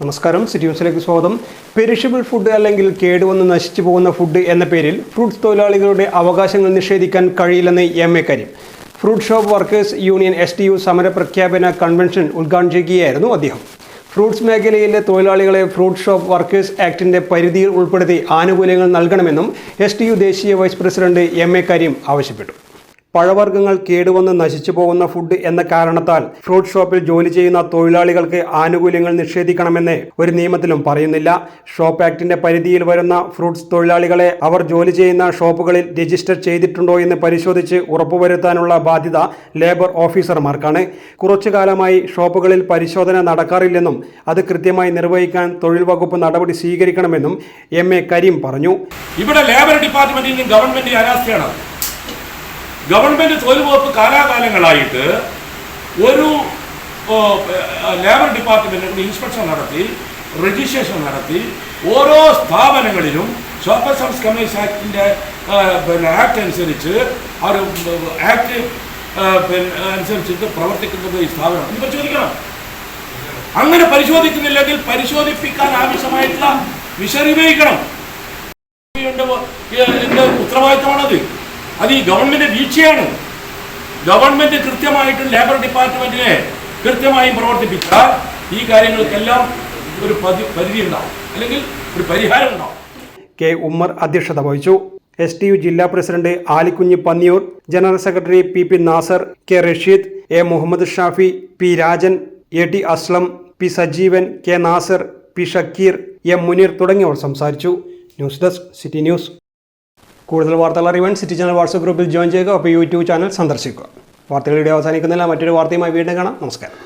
നമസ്കാരം, സിറ്റി ന്യൂസിലേക്ക് സ്വാഗതം. പെരിഷബിൾ ഫുഡ് അല്ലെങ്കിൽ കേടുവന്ന് നശിച്ചു പോകുന്ന ഫുഡ് എന്ന പേരിൽ ഫ്രൂട്ട്സ് തൊഴിലാളികളുടെ അവകാശങ്ങൾ നിഷേധിക്കാൻ കഴിയില്ലെന്ന് M A. Kareem. Fruit shop workers union (STU) സമരപ്രഖ്യാപന കൺവെൻഷൻ ഉദ്ഘാടനം ചെയ്യുകയായിരുന്നു അദ്ദേഹം. ഫ്രൂട്ട്സ് മേഖലയിലെ തൊഴിലാളികളെ ഫ്രൂട്ട് ഷോപ്പ് വർക്കേഴ്സ് ആക്ടിന്റെ പരിധിയിൽ ഉൾപ്പെടുത്തി ആനുകൂല്യങ്ങൾ നൽകണമെന്നും STU ദേശീയ വൈസ് പ്രസിഡന്റ് എം.എ. കരീം ആവശ്യപ്പെട്ടു. പഴവർഗ്ഗങ്ങൾ കേടുവന്ന് നശിച്ചു പോകുന്ന ഫുഡ് എന്ന കാരണത്താൽ ഫ്രൂട്ട് ഷോപ്പിൽ ജോലി ചെയ്യുന്ന തൊഴിലാളികൾക്ക് ആനുകൂല്യങ്ങൾ നിഷേധിക്കണമെന്ന് ഒരു നിയമത്തിലും പറയുന്നില്ല. ഷോപ്പ് ആക്ടിന്റെ പരിധിയിൽ വരുന്ന ഫ്രൂട്ട്സ് തൊഴിലാളികളെ അവർ ജോലി ചെയ്യുന്ന ഷോപ്പുകളിൽ രജിസ്റ്റർ ചെയ്തിട്ടുണ്ടോ എന്ന് പരിശോധിച്ച് ഉറപ്പുവരുത്താനുള്ള ബാധ്യത ലേബർ ഓഫീസർമാർക്കാണ്. കുറച്ചു കാലമായി ഷോപ്പുകളിൽ പരിശോധന നടക്കാറില്ലെന്നും അത് കൃത്യമായി നിർവഹിക്കാൻ തൊഴിൽ വകുപ്പ് നടപടി സ്വീകരിക്കണമെന്നും എം.എ. കരീം പറഞ്ഞു. ഇവിടെ ലേബർ ഡിപ്പാർട്ട്മെന്റിന് ഗവൺമെന്റ് അനാസ്ഥയാണ്. ഗവൺമെന്റ് തൊഴിൽ വകുപ്പ് കാലാകാലങ്ങളായിട്ട് ഒരു ലേബർ ഡിപ്പാർട്ട്മെന്റിന് ഇൻസ്പെക്ഷൻ നടത്തി, രജിസ്ട്രേഷൻ നടത്തി, ഓരോ സ്ഥാപനങ്ങളിലും ഷോപ്പേഴ്സ് ആൻഡ് കമ്പനീസ് ആക്ടിന്റെ ആക്ട് അനുസരിച്ച് ആക്ട് അനുസരിച്ചിട്ട് പ്രവർത്തിക്കുന്നത് ഈ സ്ഥാപനം ഇത് പരിശോധിക്കണം. അങ്ങനെ പരിശോധിക്കുന്നില്ലെങ്കിൽ പരിശോധിപ്പിക്കാൻ ആവശ്യമായിട്ടുള്ള വിശദീകരിക്കണം. എന്റെ ഉത്തരവാദിത്തമാണത്. അത് ഈ ഗവൺമെന്റ് വീഴ്ചയാണ്. ഗവൺമെന്റ് കൃത്യമായിട്ടും ലേബർ ഡിപ്പാർട്ട്മെന്റിനെ കൃത്യമായും പ്രവർത്തിപ്പിച്ചാൽ ഈ കാര്യങ്ങൾക്കെല്ലാം ഒരു പരിധി ഉണ്ടാവും, അല്ലെങ്കിൽ ഒരു പരിഹാരം ഉണ്ടാവും. കെ. ഉമ്മർ അധ്യക്ഷത വഹിച്ചു. STU ജില്ലാ president Alikunju Panniyur, general secretary P Nasar, K. Rasheed, A. Muhammad Shafi, P Rajan, A.T. Aslam, P Sajeevan, K. Nasar, P Shakeer, M. Muneer തുടങ്ങിയവർ സംസാരിച്ചു. News desk, city news. കൂടുതൽ വാർത്തകൾ അറിയാൻ സിറ്റി ചാനൽ വാട്സ്ആപ്പ് ഗ്രൂപ്പിൽ ജോയിൻ ചെയ്യുക. അപ്പോൾ YouTube ചാനൽ സന്ദർശിക്കുക. വാർത്തകളുടെ അവസാനിക്കുന്നില്ല. മറ്റൊരു വാർത്തയുമായി വീണ്ടും കാണാം. നമസ്കാരം.